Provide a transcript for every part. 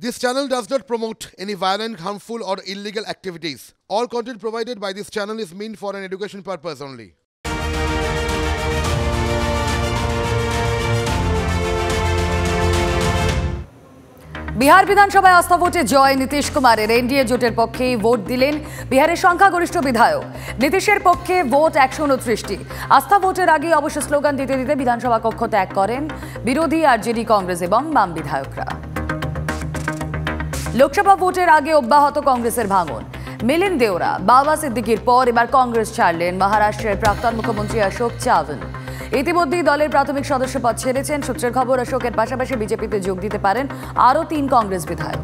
This channel does not promote any violent, harmful, or illegal activities. All content provided by this channel is meant for an education purpose only. Bihar বিধানসভায় আস্থা ভোটে জয় নীতিশ কুমারের। NDA জোটের পক্ষে vote দিলেন বিহারের সংখ্যাগরিষ্ঠ বিধায়ক। নীতিশের পক্ষে ভোট 129টি। আস্থা ভোটের আগে অবশ্য স্লোগান দিতে দিতে বিধানসভা কক্ষ ত্যাগ করেন বিরোধী আরজেডি, কংগ্রেস এবং বাম বিধায়করা। লোকসভা ভোটের আগে অব্যাহত কংগ্রেসের ভাঙন। মিলিন্দ দেওরা, বাবা সিদ্দিকির পর এবার কংগ্রেস ছাড়লেন মহারাষ্ট্রের প্রাক্তন মুখ্যমন্ত্রী অশোক চাওয়ান। ইতিমধ্যেই দলের প্রাথমিক সদস্যপদ ছেড়েছেন। সূত্রের খবর, অশোকের পাশাপাশি বিজেপিতে যোগ দিতে পারেন আরও 3 কংগ্রেস বিধায়ক।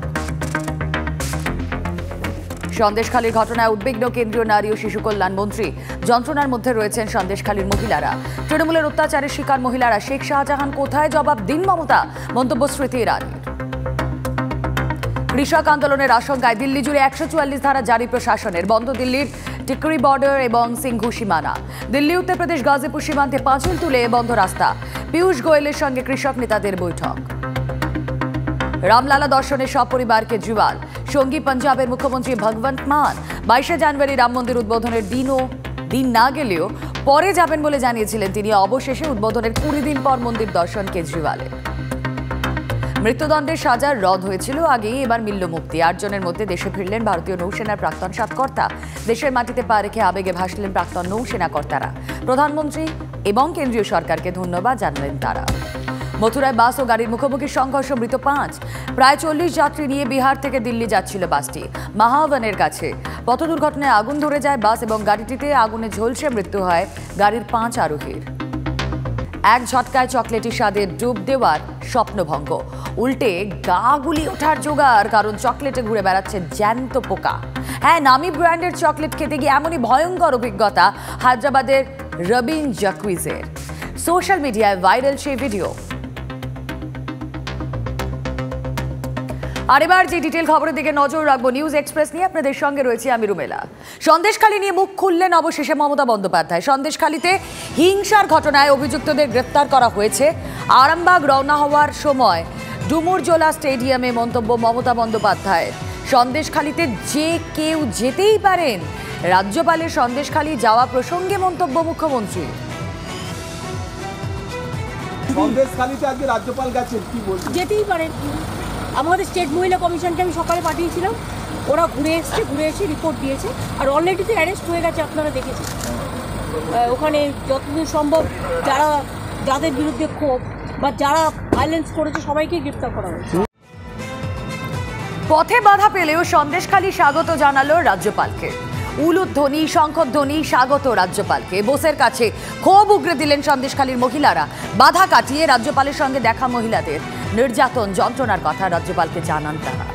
সন্দেশখালীর ঘটনায় উদ্বিগ্ন কেন্দ্রীয় নারী ও শিশু কল্যাণ মন্ত্রী। যন্ত্রণার মধ্যে রয়েছেন সন্দেশখালীর মহিলারা। তৃণমূলের অত্যাচারের শিকার মহিলারা। শেখ শাহজাহান কোথায়, জবাব দিন মমতা, মন্তব্য স্মৃতি ইরানির। কৃষক আন্দোলনের আশঙ্কায় দিল্লি জুড়ে 144 ধারা জারি প্রশাসনের। বন্ধ দিল্লির টিকরি বর্ডার এবং সিংঘু সীমানা। দিল্লি উত্তরপ্রদেশ গাজীপুর সীমান্তে পাঁচিল তুলে বন্ধ রাস্তা। পীয়ূষ গোয়েলের সঙ্গে কৃষক নেতাদের বৈঠক। রামলালা দর্শনের সপরিবার কেজরিওয়াল। সঙ্গী পাঞ্জাবের মুখ্যমন্ত্রী ভগবন্ত মান। 22শে জানুয়ারি রাম মন্দির উদ্বোধনের দিন না গেলেও পরে যাবেন বলে জানিয়েছিলেন তিনি। অবশেষে উদ্বোধনের 20 দিন পর মন্দির দর্শন কেজরিওয়ালের। মৃত্যুদণ্ডের সাজা রদ হয়েছিল আগেই, এবার মিলল মুক্তি। 8 জনের মধ্যে দেশে ফিরলেন ভারতীয় নৌসেনার প্রাক্তন 7 কর্তা। দেশের মাটিতে পা রেখে আবেগে ভাসলেন প্রাক্তন নৌসেনা কর্তারা। প্রধানমন্ত্রী এবং কেন্দ্রীয় সরকারকে ধন্যবাদ জানালেন তারা। মথুরায় বাস ও গাড়ির মুখোমুখি সংঘর্ষ, মৃত 5। প্রায় 40 যাত্রী নিয়ে বিহার থেকে দিল্লি যাচ্ছিল বাসটি। মাহাওয়ানের কাছে পথ দুর্ঘটনায় আগুন ধরে যায় বাস এবং গাড়িটিতে আগুনে ঝলসে মৃত্যু হয় গাড়ির 5 আরোহীর। এক ঝটকায় চকলেটি স্বাদে ডুব দেওয়ার স্বপ্নভঙ্গ। উল্টে গা গুলি ওঠার জোগাড়, কারণ চকলেটে ঘুরে বেড়াচ্ছে জ্যান্ত পোকা। হ্যাঁ, নামি ব্র্যান্ডের চকলেট খেতে গিয়ে এমনই ভয়ঙ্কর অভিজ্ঞতা হায়দ্রাবাদের রবিন জাকুইজের। সোশ্যাল মিডিয়ায় ভাইরাল সেই ভিডিও। আর এবার যে ডিটেল খবরের দিকে নজর রাখবো, নিউজ এক্সপ্রেস নিয়ে আপনাদের সঙ্গে রয়েছে আমি রুমেলা। সন্দেশখালী নিয়ে মুখ খুললেন অবশেষে মমতা বন্দ্যোপাধ্যায়। সন্দেশখালীতে হিংসার ঘটনায় অভিযুক্তদের গ্রেফতার করা হয়েছে। আরামবাগ রওনা হওয়ার সময় ডুমুরজোলা স্টেডিয়ামে মন্তব্য মমতা বন্দ্যোপাধ্যায়। সন্দেশখালীতে যে কেউ যেতেই পারেন। রাজ্যপালের সন্দেশখালী যাওয়া প্রসঙ্গে মন্তব্য মুখ্যমন্ত্রী। সন্দেশখালীতে আজকে রাজ্যপাল গেছেন, কি বলছেন? যেতেই পারেন। আমাদের স্টেট মহিলা কমিশনকে আমি সকালে পাঠিয়েছিলাম, ওরা ঘুরে এসে রিপোর্ট দিয়েছে। আর অলরেডি তো অ্যারেস্ট হয়ে গেছে, আপনারা দেখেছেন। ওখানে যতদূর সম্ভব যাদের বিরুদ্ধে ক্ষোভ বা যারা ভায়োলেন্স করেছে সবাইকে গ্রেফতার করা হয়েছে। পথে বাধা পেলেও সন্দেশখালী স্বাগত জানালো রাজ্যপালকে। উলুধ্বনি, শঙ্খধ্বনি, স্বাগত রাজ্যপালকে। বোসের কাছে ক্ষোভ উগরে দিলেন সন্দেশখালীর মহিলারা। বাধা কাটিয়ে রাজ্যপালের সঙ্গে দেখা মহিলাদের। নির্যাতন, যন্ত্রণার কথা রাজ্যপালকে জানান তারা।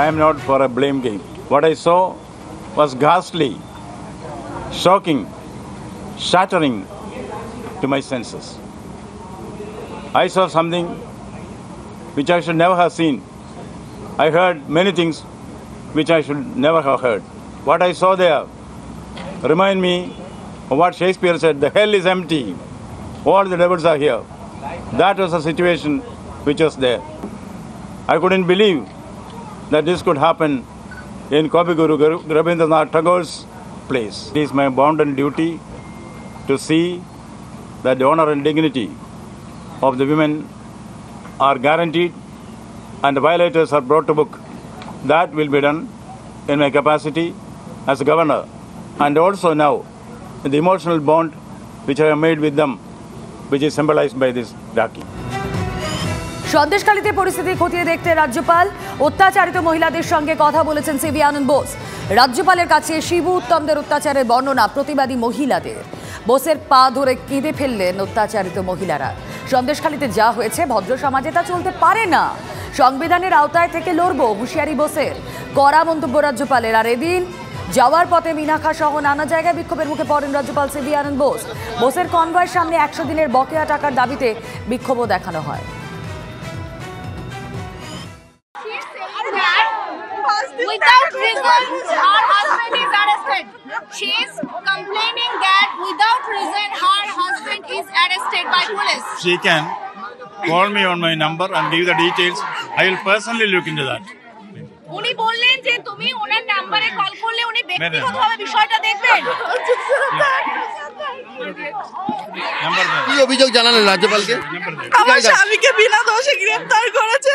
I am not for a blame game. What I saw was ghastly, shocking, shattering to my senses. I saw something which I should never have seen. I heard many things which I should never have heard. What I saw there remind me of what Shakespeare said, the hell is empty, all the devils are here. That was the situation which was there. I couldn't believe that this could happen in Kabiguru Rabindranath Tagore's place. It is my bounden duty to see that the honor and dignity of the women are guaranteed and the violators are brought to book. That will be done in my capacity as a governor, and also now in the emotional bond which I have made with them, which is symbolized by this Rakhi. সন্দেশখালীতে পরিস্থিতি খতিয়ে দেখতে রাজ্যপাল অত্যাচারিত মহিলাদের সঙ্গে কথা বলেছেন CV আনন্দ বোস। রাজ্যপালের কাছে শিবু উত্তমদের অত্যাচারের বর্ণনা প্রতিবাদী মহিলাদের। বোসের পা ধরে কেঁদে ফেললেন অত্যাচারিত মহিলারা। সন্দেশখালীতে যা হয়েছে ভদ্র সমাজে তা চলতে পারে না। সংবিধানের আওতায় থেকে লড়বো, হুঁশিয়ারি বোসের। কড়া মন্তব্য রাজ্যপালের। আর এদিন যাওয়ার পথে মিনাখা সহ নানা জায়গায় বিক্ষোভের মুখে পড়েন রাজ্যপাল সিভি আনন্দ বোস। বোসের কনভয়ের সামনে 100 দিনের বকেয়া টাকার দাবিতে বিক্ষোভও দেখানো হয়। Without reason, her husband is arrested. She is complaining that without reason, her husband is arrested by police. She can call me on my number and give the details. I will personally look into that. উনি বললেন যে তুমি ওনার নাম্বারে call করলে উনি ব্যক্তিগতভাবে বিষয়টা দেখবেন। কি অভিযোগ জানালেন রাজ্যপালকে? আমার স্বামীকে বিনা দোষে গ্রেফতার করেছে,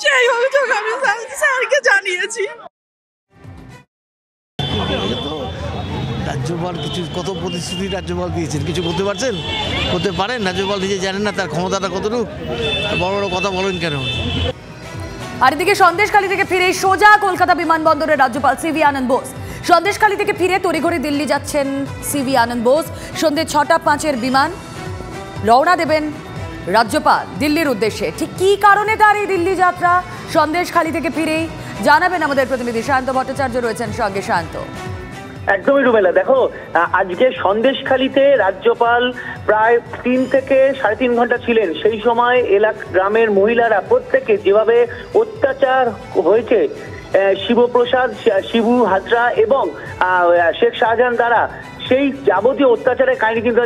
সেই অভিযোগ আমি স্যারকে জানিয়েছি। রাজ্যপাল কত প্রতিশ্রুতি রাজ্যপাল দিয়েছেন, কিছু করতে পারছেন? করতে পারেন? রাজ্যপাল নিজে জানেন না তার ক্ষমতাটা কতটুকু? বড় বড় কথা বলেন কেন? আর এদিকে সন্দেশখালী থেকে ফিরে সোজা কলকাতা বিমানবন্দরের রাজ্যপাল সিভি আনন্দ বোস। সন্দেশখালী থেকে ফিরে তড়িঘড়ি দিল্লি যাচ্ছেন সিভি আনন্দ বোস। সন্ধ্যে 6:05 বিমান রওনা দেবেন রাজ্যপাল দিল্লির উদ্দেশ্যে। ঠিক কী কারণে তার এই দিল্লি যাত্রা সন্দেশখালী থেকে ফিরেই জানাবেন আমাদের প্রতিনিধি শান্ত ভট্টাচার্য রয়েছেন সঙ্গে। শান্ত, একদমই রুমেলা, দেখো আজকে সন্দেশখালীতে রাজ্যপাল প্রায় 3 থেকে 3.5 ঘন্টা ছিলেন। সেই সময় গ্রামের মহিলারা প্রত্যেকে যেভাবে অত্যাচার হয়েছে শিবপ্রসাদ, শিবু হাজরা এবং শেখ শাহজাহান দ্বারা, সেই যাবতীয় অত্যাচারের কাহিনী কিন্তু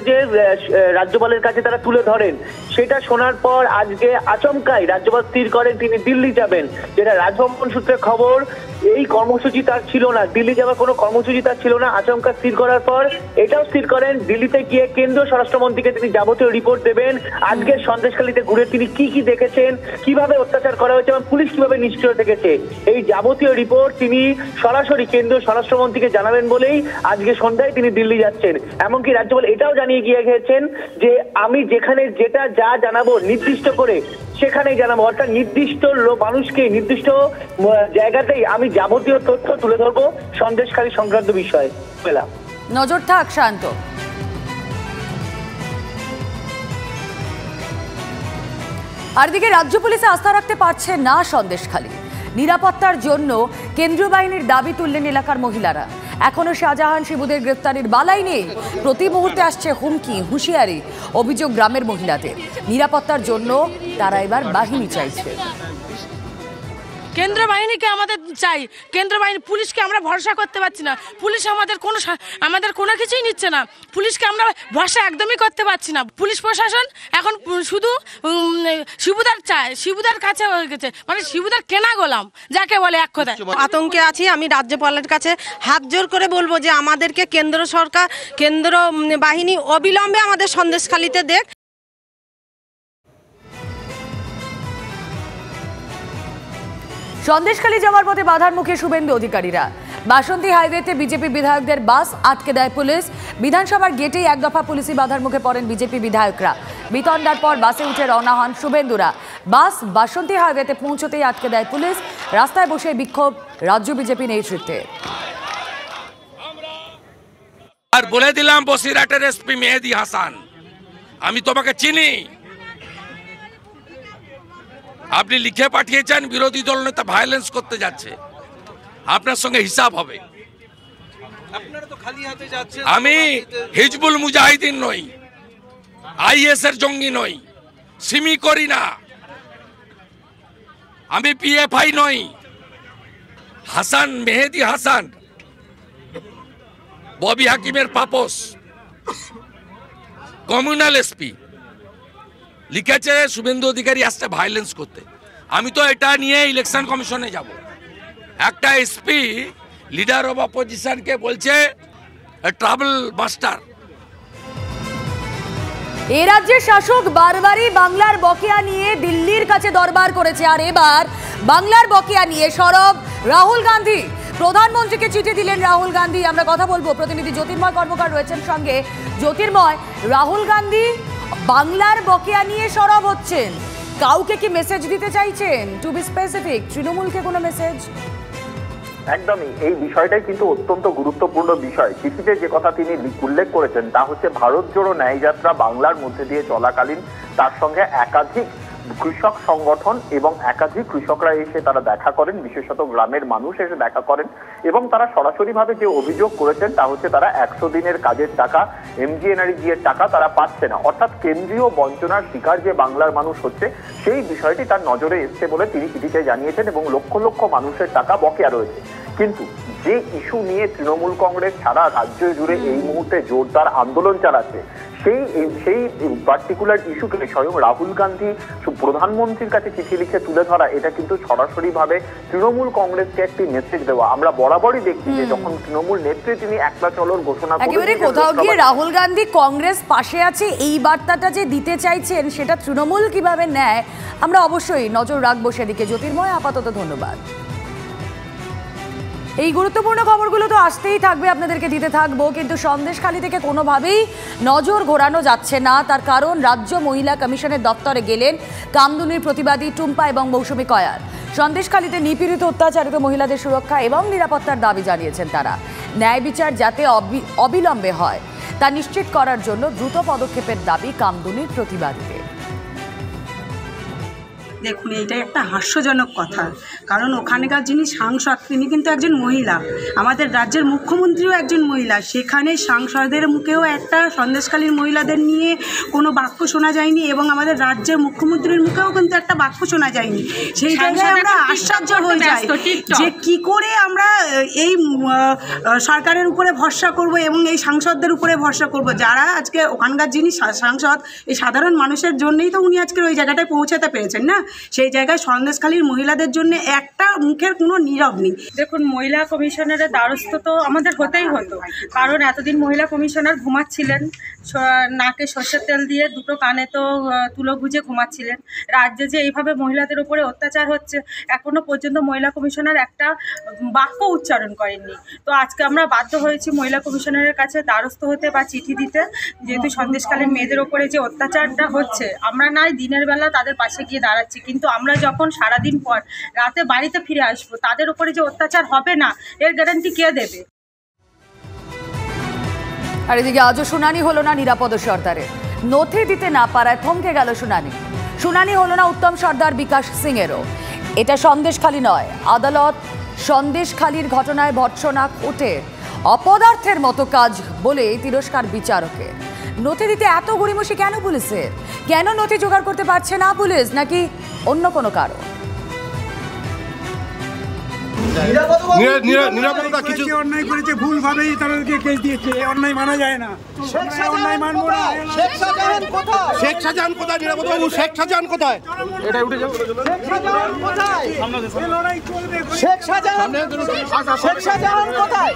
রাজ্যপালের কাছে তারা তুলে ধরেন। সেটা শোনার পর আজকে আচমকাই রাজ্যপাল স্থির করেন তিনি দিল্লি যাবেন, যেটা রাজভবন সূত্রে খবর। এই কর্মসূচি তার ছিল না, দিল্লি যাওয়ার কোনো কর্মসূচি তার ছিল না। আচমকা স্থির করার পর এটাও স্থির করেন দিল্লিতে গিয়ে কেন্দ্রীয় স্বরাষ্ট্রমন্ত্রীকে তিনি যাবতীয় রিপোর্ট দেবেন। আজকে সন্দেশখালীতে ঘুরে তিনি কি কি দেখেছেন, কিভাবে অত্যাচার করা হয়েছে এবং পুলিশ কিভাবে নিষ্ক্রিয় থেকেছে, এই যাবতীয় রিপোর্ট তিনি সরাসরি কেন্দ্রীয় স্বরাষ্ট্রমন্ত্রীকে জানাবেন বলেই আজকে সন্ধ্যায় তিনি দিল্লি যাচ্ছেন। এমনকি রাজ্যপাল এটাও জানিয়ে গিয়েছেন যে আমি যেখানে যেটা যা জানাবো নির্দিষ্ট করে সেখানেই জানাবো, অর্থাৎ নির্দিষ্ট মানুষকে নির্দিষ্ট জায়গাতেই আমি যাবতীয় তথ্য তুলে ধরবো সন্দেশখালী সংক্রান্ত বিষয়ে। নজর থাক শান্ত। আর দিকে রাজ্য পুলিশে আস্থা রাখতে পারছে না সন্দেশখালী। নিরাপত্তার জন্য কেন্দ্রীয় বাহিনীর দাবি তুললেন এলাকার মহিলারা। এখনো শাহজাহান শিবুদের গ্রেফতারির বালাই নেই। প্রতি মুহূর্তে আসছে হুমকি, হুঁশিয়ারি, অভিযোগ গ্রামের মহিলাদের। নিরাপত্তার জন্য তারা এবার বাহিনী চাইছে। কেন্দ্র বাহিনীকে আমাদের চাই, কেন্দ্র বাহিনী। পুলিশকে আমরা ভরসা করতে পারছি না, পুলিশ আমাদের কোনো কিছুই নিচ্ছে না, পুলিশকে আমরা ভরসা একদমই করতে পারছি না। পুলিশ প্রশাসন এখন শুধু শিবুদার চায়, শিবুদার কাছে হয়ে গেছে, মানে শিবুদার কেনা গোলাম যাকে বলে এক কথায়। আতঙ্কে আছি। আমি রাজ্যপালের কাছে হাত জোর করে বলবো যে আমাদেরকে কেন্দ্র সরকার, কেন্দ্র বাহিনী অবিলম্বে আমাদের সন্দেশখালীতে দেখ। সন্দেশখালী যাওয়ার পথে বাধার মুখে শুভেন্দু অধিকারীরা। বাসন্তী হাইওয়েতে বিজেপি বিধায়কদের বাস আটকে দেয় পুলিশ। বিধানসভার গেটেই এক দফা পুলিশি বাধার মুখে পড়েন বিজেপি বিধায়করা। বিতণ্ডার পর বাসে উঠে রওনা হন শুভেন্দুরা। বাস বাসন্তী হাইওয়েতে পৌঁছতেই আটকে দেয় পুলিশ। রাস্তায় বসে বিক্ষোভ রাজ্য বিজেপি নেতৃত্বে। আর বলে দিলাম বসিরহাটের এসপি মেহেদি হাসান, আমি তোমাকে চিনি। আপনি লিখে পাঠিয়েছেন বিরোধী দল নেতা ভায়োলেন্স করতে যাচ্ছে, আপনার সঙ্গে হিসাব হবে। আমি হিজবুল মুজাহিদিন নই, আইএস এর জঙ্গি নই, সিমি করি না, আমি পিএফআই নই। হাসান, মেহেদি হাসান ববি হাকিমের পাপস, কমিউনাল এসপি, লিখেছে শুভেন্দু অধিকারী আসছে ভায়োলেন্স করতে। আমি তো এটা নিয়ে ইলেকশন কমিশনে যাব। একটা এসপি লিডার অফ অপোজিশনকে বলছে ট্রাভেল মাস্টার। এ রাজ্যের শাসক বারবারই বাংলার বকেয়া নিয়ে দিল্লির কাছে দরবার করেছে। আর এবার বাংলার বকেয়া নিয়ে সরব রাহুল গান্ধী। প্রধানমন্ত্রীকে চিঠি দিলেন রাহুল গান্ধী। আমরা কথা বলবো, প্রতিনিধি জ্যোতির্ময় কর্মকার রয়েছেন সঙ্গে। জ্যোতির্ময়, রাহুল গান্ধী বাংলার বকেয়া নিয়ে সরব হচ্ছেন, কাউকে কি মেসেজ দিতে চাইছেন? টু বি স্পেসিফিক, তৃণমূলকে কোনো মেসেজ? একদমই, এই বিষয়টাই কিন্তু অত্যন্ত গুরুত্বপূর্ণ বিষয়। চিঠিতে যে কথা তিনি উল্লেখ করেছেন তা হচ্ছে ভারত জোড়ো ন্যায়যাত্রা বাংলার মধ্যে দিয়ে চলাকালীন তার সঙ্গে একাধিক কৃষক সংগঠন এবং একাধিক কৃষকরা এসে তারা দেখা করেন, বিশেষত গ্রামের মানুষ এসে দেখা করেন এবং তারা সরাসরিভাবে যে অভিযোগ করেছেন তা হচ্ছে তারা 100 দিনের কাজের টাকা, MGNREGA এর টাকা তারা পাচ্ছে না। অর্থাৎ কেন্দ্রীয় বঞ্চনার শিকার যে বাংলার মানুষ হচ্ছে সেই বিষয়টি তার নজরে এসছে বলে তিনি চিঠিতে জানিয়েছেন এবং লক্ষ লক্ষ মানুষের টাকা বকেয়া রয়েছে। কিন্তু যে ইস্যু নিয়ে তৃণমূল কংগ্রেস সারা রাজ্য জুড়ে এই মুহূর্তে জোরদার আন্দোলন চালাচ্ছে, সেই পার্টিকুলার ইস্যুকে স্বয়ং রাহুল গান্ধী প্রধানমন্ত্রীর কাছে চিঠি লিখে তুলে ধরা, এটা কিন্তু সরাসরি ভাবে তৃণমূল কংগ্রেসকে একটি মেসেজ দেওয়া। আমরা বরাবরই দেখছি যে যখন তৃণমূল নেত্রী তিনি একলা চলোর ঘোষণা একেবারে কোথাও গিয়ে রাহুল গান্ধী কংগ্রেস পাশে আছে এই বার্তাটা যে দিতে চাইছেন সেটা তৃণমূল কিভাবে নেয় আমরা অবশ্যই নজর রাখবো সেদিকে। জ্যোতির্ময়, আপাতত ধন্যবাদ। এই গুরুত্বপূর্ণ খবরগুলো তো আসতেই থাকবে, আপনাদেরকে দিতে থাকবো, কিন্তু সন্দেশখালী থেকে কোনোভাবেই নজর ঘোরানো যাচ্ছে না। তার কারণ রাজ্য মহিলা কমিশনের দপ্তরে গেলেন কামদুনির প্রতিবাদী টুম্পা এবং মৌসুমী কয়াল। সন্দেশখালীতে নিপীড়িত অত্যাচারিত মহিলাদের সুরক্ষা এবং নিরাপত্তার দাবি জানিয়েছেন তারা। ন্যায় বিচার যাতে অবিলম্বে হয় তা নিশ্চিত করার জন্য দ্রুত পদক্ষেপের দাবি কামদুনির প্রতিবাদীদের। দেখুন, এটা একটা হাস্যজনক কথা, কারণ ওখানকার যিনি সাংসদ তিনি কিন্তু একজন মহিলা, আমাদের রাজ্যের মুখ্যমন্ত্রীও একজন মহিলা। সেখানে সাংসদের মুখেও একটা সন্দেশখালীর মহিলাদের নিয়ে কোনো বাক্য শোনা যায়নি এবং আমাদের রাজ্যের মুখ্যমন্ত্রীর মুখেও কিন্তু একটা বাক্য শোনা যায়নি। সেই জায়গায় আমরা আশ্চর্য হয়ে যাই যে কি করে আমরা এই সরকারের উপরে ভরসা করব এবং এই সাংসদদের উপরে ভরসা করব, যারা আজকে ওখানকার যিনি সাংসদ এই সাধারণ মানুষের জন্যই তো উনি আজকে ওই জায়গাটায় পৌঁছাতে পেরেছেন না। সেই জায়গায় সন্দেশখালীর মহিলাদের জন্য একটা মুখের কোনো নীরব নেই। দেখুন, মহিলা কমিশনারের দ্বারস্থ তো আমাদের হতেই হতো, কারণ এতদিন মহিলা কমিশনার ঘুমাচ্ছিলেন, নাকে সর্ষের তেল দিয়ে দুটো কানে তো তুলো গুজে ঘুমাচ্ছিলেন। রাজ্যে যে এইভাবে মহিলাদের উপরে অত্যাচার হচ্ছে এখনো পর্যন্ত মহিলা কমিশনার একটা বাক্য উচ্চারণ করেননি। তো আজকে আমরা বাধ্য হয়েছি মহিলা কমিশনারের কাছে দ্বারস্থ হতে বা চিঠি দিতে, যেহেতু সন্দেশখালীর মেয়েদের ওপরে যে অত্যাচারটা হচ্ছে, আমরা নয় দিনের বেলা তাদের পাশে গিয়ে দাঁড়াচ্ছি, কিন্তু আমরা যখন সারাদিন পর রাতে বাড়িতে ফিরে আসবো তাদের উপরে যে অত্যাচার হবে না এর গ্যারান্টি কে দেবে? আর এদিকে আজও শুনানি হলো না নিরাপদ সর্দারের। নথি দিতে না পারায় থমকে গেল শুনানি হলো না উত্তম সর্দার বিকাশ সিং এরও। এটা সন্দেশখালী নয়, আদালত সন্দেশখালীর ঘটনায় ভর্ৎসনা কোর্টে অপদার্থের মতো কাজ বলে তিরস্কার বিচারকের। নথি দিতে এত গড়িমসি কেন পুলিশের? কেন নথি জোগাড় করতে পারছে না পুলিশ, নাকি অন্য কোনো কারণ? নিরাপত্তা কিছু অন্যায় করেছে, ভুলভাবেই তাদেরকে কেস দিয়েছে, অন্যায় মানা যায় না। অন্যায় মানবো না। শেখ শাহজাহান কোথায়? নিরাপত্তা বাবু, শেখ শাহজাহান কোথায়? এটা উঠে যাও। শেখ শাহজাহান কোথায়?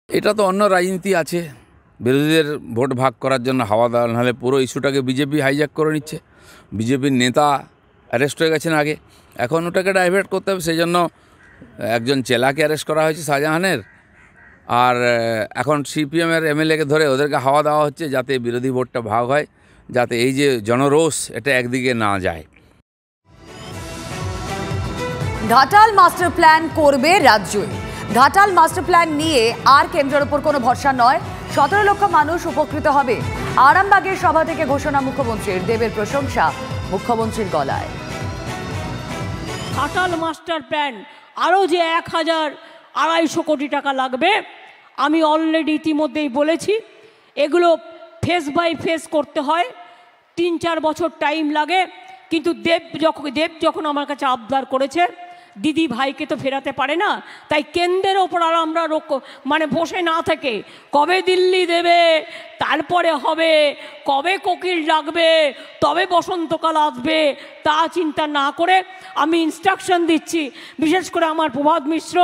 এটা তো অন্য রাজনীতি আছে, বিরোধীদের ভোট ভাগ করার জন্য হাওয়া দেওয়া, নাহলে পুরো ইস্যুটাকে বিজেপি হাইজ্যাক করে নিচ্ছে। বিজেপির নেতা অ্যারেস্ট হয়ে গেছেন আগে, এখন ওটাকে ডাইভার্ট করতে হবে, সেই জন্য একজন চেলাকে অ্যারেস্ট করা হয়েছে শাহজাহানের, আর এখন সিপিএমের এমএলএকে ধরে ওদেরকে হাওয়া দেওয়া হচ্ছে যাতে বিরোধী ভোটটা ভাগ হয়, যাতে এই যে জনরোষ এটা একদিকে না যায়। ঘাটাল মাস্টার প্ল্যান করবে রাজ্যই। ঘাটাল মাস্টার প্ল্যান নিয়ে আর কেন্দ্রের উপর কোনো ভরসা নয়, 17 লক্ষ মানুষ উপকৃত হবে। আরামবাগের সভা থেকে ঘোষণা মুখ্যমন্ত্রীর, দেবের প্রশংসা মুখ্যমন্ত্রীর গলায়। ঘাটাল মাস্টার প্ল্যান আরও যে 1250 কোটি টাকা লাগবে, আমি অলরেডি ইতিমধ্যেই বলেছি, এগুলো ফেস বাই ফেস করতে হয়, 3-4 বছর টাইম লাগে। কিন্তু দেব যখন আমার কাছে আবদার করেছে, দিদি ভাইকে তো ফেরাতে পারে না, তাই কেন্দ্রের ওপর আর আমরা বসে না থেকে কবে দিল্লি দেবে, তারপরে হবে, কবে কোকিল ডাকবে, তবে বসন্তকাল আসবে, তা চিন্তা না করে আমি ইনস্ট্রাকশন দিচ্ছি, বিশেষ করে আমার প্রভাত মিশ্র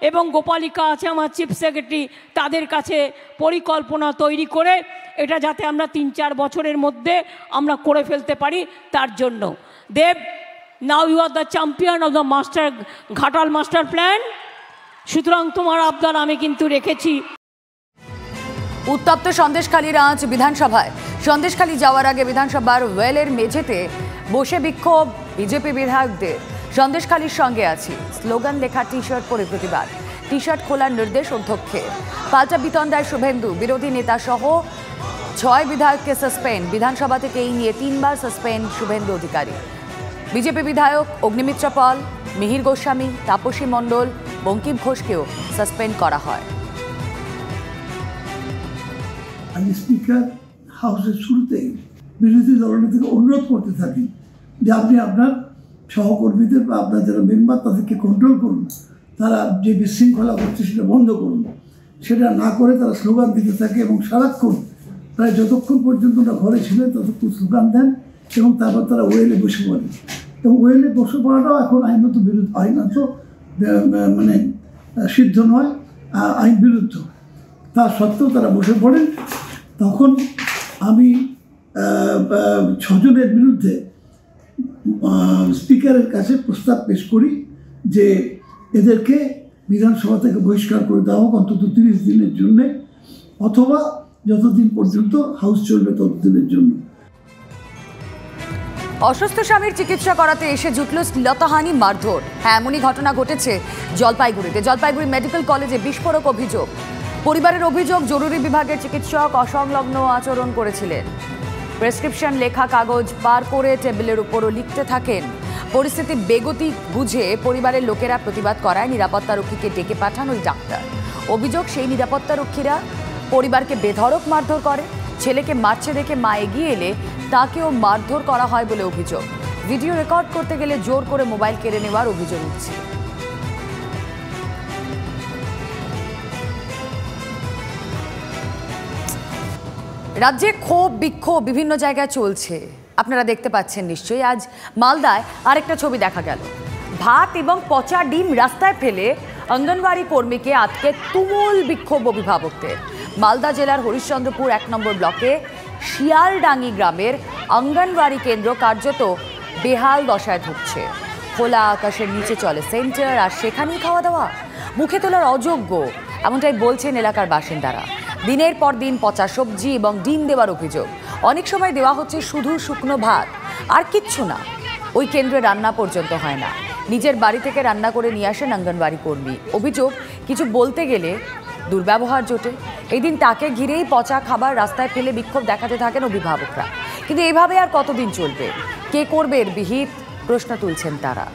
এবং গোপালিকা আছে আমার চিফ সেক্রেটারি, তাদের কাছে পরিকল্পনা তৈরি করে এটা যাতে আমরা 3-4 বছরের মধ্যে আমরা করে ফেলতে পারি, তার জন্য। দেব, now you are the champion of the Ghatal master plan, সুতরাং তোমার আবদার আমি কিন্তু রেখেছি। উত্তপ্ত সন্দেশখালীর আজ বিধানসভায়। সন্দেশখালী যাওয়ার আগে বিধানসভার ওয়েলের মেঝেতে বসে বিক্ষোভ বিজেপি বিধায়কদের। সন্দেশখালীর সঙ্গে আছি স্লোগান লেখা টি শার্ট পরে প্রতিবাদ, টি শার্ট খোলার নির্দেশ অধ্যক্ষের। পাল্টা বিতন দেয় শুভেন্দু, বিরোধী নেতা সহ 6 বিধায়ককে সাসপেন্ড। বিধানসভা থেকে এই নিয়ে 3 বার সাসপেন্ড শুভেন্দু অধিকারী। বিজেপি বিধায়ক অগ্নিমিত্র পাল, মিহির গোস্বামী, তাপসী মণ্ডল, বঙ্কিম ঘোষকেও সাসপেন্ড করা হয়। আমি স্পিকার হাউসের শুরুতেই বিরোধী দলনেতাকে অনুরোধ করতে থাকি যে আপনি আপনার সহকর্মীদের বা আপনার যারা মেম্বার তাদেরকে কন্ট্রোল করুন, তারা যে বিশৃঙ্খলা করছে সেটা বন্ধ করুন। সেটা না করে তারা স্লোগান দিতে থাকে এবং সারাক্ষণ প্রায় যতক্ষণ পর্যন্ত ওরা ঘরে ছিলেন ততক্ষণ স্লোগান দেন এবং তারপর তারা ওয়েলে বসে পড়েন। এবং ওয়েলে বসে পড়াটাও এখন আইনত মানে সিদ্ধ নয়, আইন বিরুদ্ধ। তা সত্ত্বেও তারা বসে পড়েন। তখন আমি 6 জনের বিরুদ্ধে স্পিকারের কাছে প্রস্তাব পেশ করি যে এদেরকে বিধানসভা থেকে বহিষ্কার করে দেওয়া হোক অন্তত 30 দিনের জন্যে, অথবা যতদিন পর্যন্ত হাউস চলবে ততদিনের জন্য। অসুস্থ স্বামীর চিকিৎসা করাতে এসে জুটল শ্লীলতাহানি, মারধর। হ্যাঁ, এমনই ঘটনা ঘটেছে জলপাইগুড়িতে। জলপাইগুড়ি মেডিকেল কলেজে বিস্ফোরক অভিযোগ। পরিবারের অভিযোগ, জরুরি বিভাগের চিকিৎসক অসংলগ্ন আচরণ করেছিলেন। প্রেসক্রিপশন লেখা কাগজ পার করে টেবিলের উপরও লিখতে থাকেন। পরিস্থিতি বেগতি বুঝে পরিবারের লোকেরা প্রতিবাদ করায় নিরাপত্তারক্ষীকে ডেকে পাঠান ওই ডাক্তার। অভিযোগ, সেই নিরাপত্তারক্ষীরা পরিবারকে বেধড়ক মারধর করে। ছেলেকে মারছে দেখে মা এগিয়ে এলে তাকেও মারধর করা হয় বলে অভিযোগ। ভিডিও রেকর্ড করতে গেলে জোর করে মোবাইল কেড়ে নেওয়ার অভিযোগ উঠছে। রাজ্যে ক্ষোভ বিক্ষোভ বিভিন্ন জায়গায় চলছে, আপনারা দেখতে পাচ্ছেন নিশ্চয়ই। আজ মালদায় আরেকটা ছবি দেখা গেল। ভাত এবং পচা ডিম রাস্তায় ফেলে অঙ্গনওয়াড়ি কর্মীকে আটকে তুমুল বিক্ষোভ অভিভাবকদের। মালদা জেলার হরিশ্চন্দ্রপুর 1 নম্বর ব্লকে শিয়ালডাঙ্গি গ্রামের অঙ্গনওয়াড়ি কেন্দ্র কার্যত বেহাল দশায় ধুঁকছে। খোলা আকাশের নিচে চলে সেন্টার, আর সেখানেই খাওয়া দাওয়া মুখে তোলার অযোগ্য, এমনটাই বলছেন এলাকার বাসিন্দারা। দিনের পর দিন পচা সবজি এবং ডিম দেওয়ার অভিযোগ। অনেক সময় দেওয়া হচ্ছে শুধু শুকনো ভাত, আর কিচ্ছু না। ওই কেন্দ্রে রান্না পর্যন্ত হয় না। নিজের বাড়ি থেকে রান্না করে নিয়ে আসেন অঙ্গনওয়াড়ি কর্মী। অভিযোগ, কিছু বলতে গেলে দুর্ব্যবহার জোটে। এই দিন তাকে ঘিরেই পচা খাবার রাস্তায় ফেলে বিক্ষোভ দেখাতে থাকেন অভিভাবকরা। কিন্তু এভাবে আর কতদিন চলবে? কে করবে এর বিহিত? প্রশ্ন তুলছেন তারা।